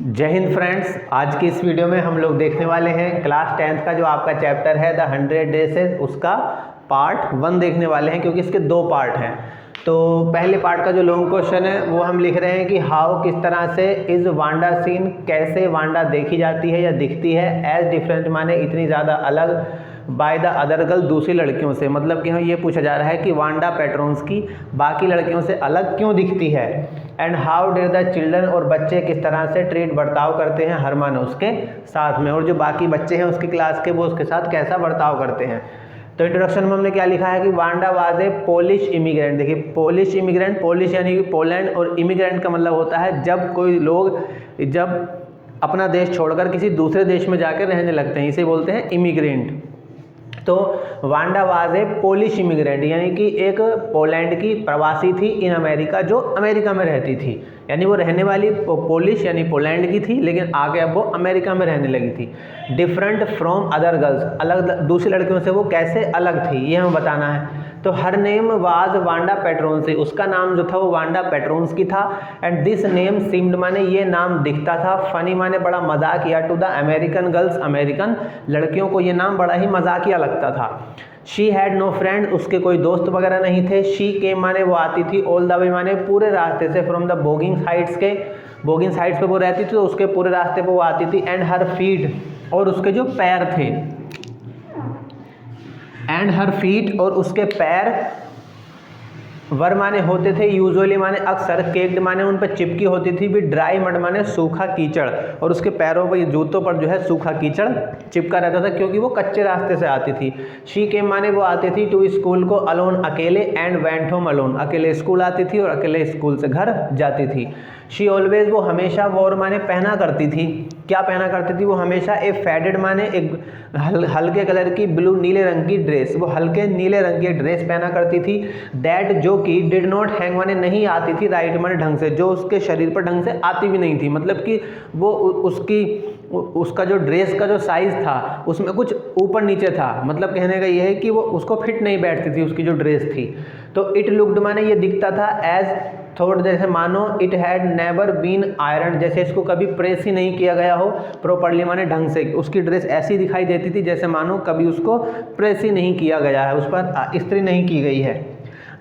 जय हिंद फ्रेंड्स, आज की इस वीडियो में हम लोग देखने वाले हैं क्लास 10th का जो आपका चैप्टर है द 100 डेज, उसका पार्ट 1 देखने वाले हैं, क्योंकि इसके 2 पार्ट हैं। तो पहले पार्ट का जो लॉन्ग क्वेश्चन है वो हम लिख रहे हैं कि हाउ, किस तरह से, इज वांडा सीन, कैसे वांडा देखी जाती है या दिखती है, एज डिफरेंट माने इतनी ज़्यादा अलग, बाय द अदर गर्ल दूसरी लड़कियों से। मतलब कि ये पूछा जा रहा है कि वांडा पेट्रोन्स्की बाकी लड़कियों से अलग क्यों दिखती है। And how did the children, और बच्चे किस तरह से ट्रीट बर्ताव करते हैं हरमान उसके साथ में, और जो बाकी बच्चे हैं उसकी क्लास के वो उसके साथ कैसा बर्ताव करते हैं। तो इंट्रोडक्शन में हमने क्या लिखा है कि Wanda was a Polish immigrant. देखिए पोलिश इमिग्रेंट, पोलिश यानी कि पोलैंड, और इमिग्रेंट का मतलब होता है जब कोई लोग जब अपना देश छोड़कर किसी दूसरे देश में जाकर रहने लगते हैं, इसे बोलते हैं इमिग्रेंट। तो Wanda was a Polish immigrant, यानी कि एक पोलैंड की प्रवासी थी इन अमेरिका, जो अमेरिका में रहती थी। यानी वो रहने वाली पोलिश यानी पोलैंड की थी, लेकिन आगे अब वो अमेरिका में रहने लगी थी। डिफरेंट फ्रॉम अदर गर्ल्स, अलग दूसरी लड़कियों से वो कैसे अलग थी ये हमें बताना है। तो her name was Wanda Petronski, उसका नाम जो था वो वांडा पेट्रोन्स्की था। एंड दिस नेम सीम्ड माने ये नाम दिखता था, फनी माने बड़ा मजाकिया, to the American girls, American लड़कियों को ये नाम बड़ा ही मजाकिया लगता था। शी हैड नो फ्रेंड, उसके कोई दोस्त वगैरह नहीं थे। शी केम माने वो आती थी, ऑल द वे माने पूरे रास्ते से, फ्रॉम द बोगिंग साइड्स के, बोगिंग साइड्स पे वो रहती थी तो उसके पूरे रास्ते पे वो आती थी। एंड हर फीट, और उसके जो पैर थे, एंड हर फीट, और उसके पैर, वर माने होते थे, यूजुअली माने अक्सर, केक्ड माने उन पर चिपकी होती थी, भी ड्राई मड माने सूखा कीचड़, और उसके पैरों पर, जूतों पर जो है सूखा कीचड़ चिपका रहता था, क्योंकि वो कच्चे रास्ते से आती थी। शी के माने वो आती थी टू स्कूल को अलोन, अकेले, एंड वेंट होम अलोन, अकेले स्कूल आती थी और अकेले स्कूल से घर जाती थी। शी ऑलवेज, वो हमेशा, वॉर माने पहना करती थी, क्या पहना करती थी वो हमेशा, ए फेडेड माने एक हल्के कलर की, ब्लू नीले रंग की ड्रेस, वो हल्के नीले रंग की ड्रेस पहना करती थी। दैट, जो कि डिड नॉट हैंग माने नहीं आती थी, राइट माने ढंग से, जो उसके शरीर पर ढंग से आती भी नहीं थी। मतलब कि वो उसका जो ड्रेस का जो साइज़ था उसमें कुछ ऊपर नीचे था, मतलब कहने का ये है कि वो उसको फिट नहीं बैठती थी उसकी जो ड्रेस थी। तो इट लुक्ड माने ये दिखता था, एज थोड़ा, जैसे मानो, it had never been iron, जैसे इसको कभी प्रेस ही नहीं किया गया हो प्रॉपर्ली माने ढंग से। उसकी ड्रेस ऐसी दिखाई देती थी जैसे मानो कभी उसको प्रेस ही नहीं किया गया है, उस पर इस्त्री नहीं की गई है।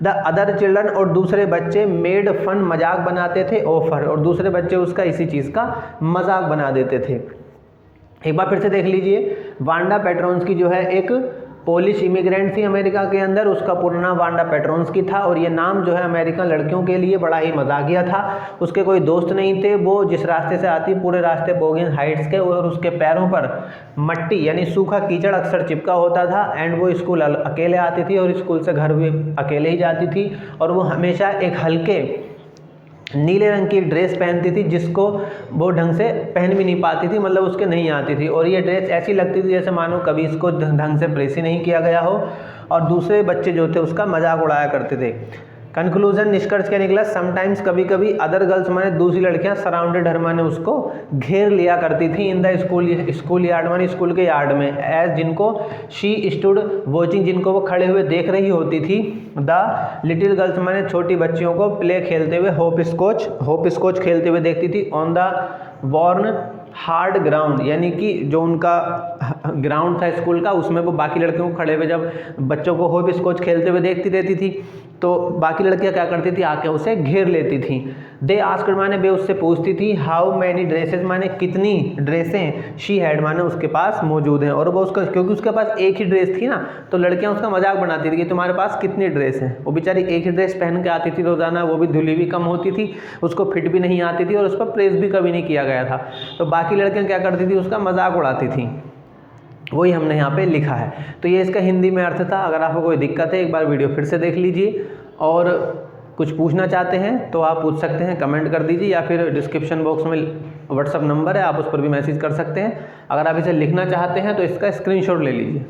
द अदर चिल्ड्रन, और दूसरे बच्चे, मेड फन, मजाक बनाते थे, ऑफर, और दूसरे बच्चे उसका इसी चीज़ का मजाक बना देते थे। एक बार फिर से देख लीजिए, वांडा पेट्रोन्स्की जो है एक पोलिश इमिग्रेंट थी अमेरिका के अंदर, उसका पूरा नाम वांडा पेट्रोन्स्की था, और ये नाम जो है अमेरिकन लड़कियों के लिए बड़ा ही मजाकिया था। उसके कोई दोस्त नहीं थे, वो जिस रास्ते से आती पूरे रास्ते बोगिन हाइट्स के, और उसके पैरों पर मट्टी यानी सूखा कीचड़ अक्सर चिपका होता था। एंड वो स्कूल अकेले आती थी और स्कूल से घर भी अकेले ही जाती थी, और वो हमेशा एक हल्के नीले रंग की ड्रेस पहनती थी, जिसको वो ढंग से पहन भी नहीं पाती थी, मतलब उसके नहीं आती थी, और ये ड्रेस ऐसी लगती थी जैसे मानो कभी इसको ढंग से प्रेस ही नहीं किया गया हो, और दूसरे बच्चे जो थे उसका मजाक उड़ाया करते थे। कंक्लूजन, निष्कर्ष क्या निकला, समटाइम्स, कभी कभी, अदर गर्ल्स माने दूसरी लड़कियां, सराउंडेड हर माने उसको घेर लिया करती थी, इन द स्कूल यार्ड माने स्कूल के यार्ड में, एज, जिनको, शी स्टूड वॉचिंग, जिनको वो खड़े हुए देख रही होती थी, द लिटिल गर्ल्स माने छोटी बच्चियों को, प्ले खेलते हुए, होप स्कॉच खेलते हुए देखती थी, on the worn hard ground, यानी कि जो उनका ग्राउंड था स्कूल का, उसमें वो बाकी लड़कियों को खड़े हुए जब बच्चों को होप स्कॉच खेलते हुए देखती रहती थी, तो बाकी लड़कियां क्या करती थी, आके उसे घेर लेती थी। दे आस्क्ड माने वे उससे पूछती थी, हाउ मैनी ड्रेसेस माने कितनी ड्रेसें, शी हैड माने उसके पास मौजूद हैं, और वो उसका, क्योंकि उसके पास एक ही ड्रेस थी ना, तो लड़कियां उसका मजाक बनाती थी कि तुम्हारे पास कितनी ड्रेस हैं। वो बेचारी एक ही ड्रेस पहन के आती थी रोजाना, वो भी धुली भी कम होती थी, उसको फिट भी नहीं आती थी, और उस पर प्रेस भी कभी नहीं किया गया था। तो बाकी लड़कियां क्या करती थी, उसका मजाक उड़ाती थी। वही हमने यहाँ पे लिखा है। तो ये इसका हिंदी में अर्थ था। अगर आपको कोई दिक्कत है एक बार वीडियो फिर से देख लीजिए, और कुछ पूछना चाहते हैं तो आप पूछ सकते हैं, कमेंट कर दीजिए, या फिर डिस्क्रिप्शन बॉक्स में व्हाट्सअप नंबर है, आप उस पर भी मैसेज कर सकते हैं। अगर आप इसे लिखना चाहते हैं तो इसका स्क्रीनशॉट ले लीजिए।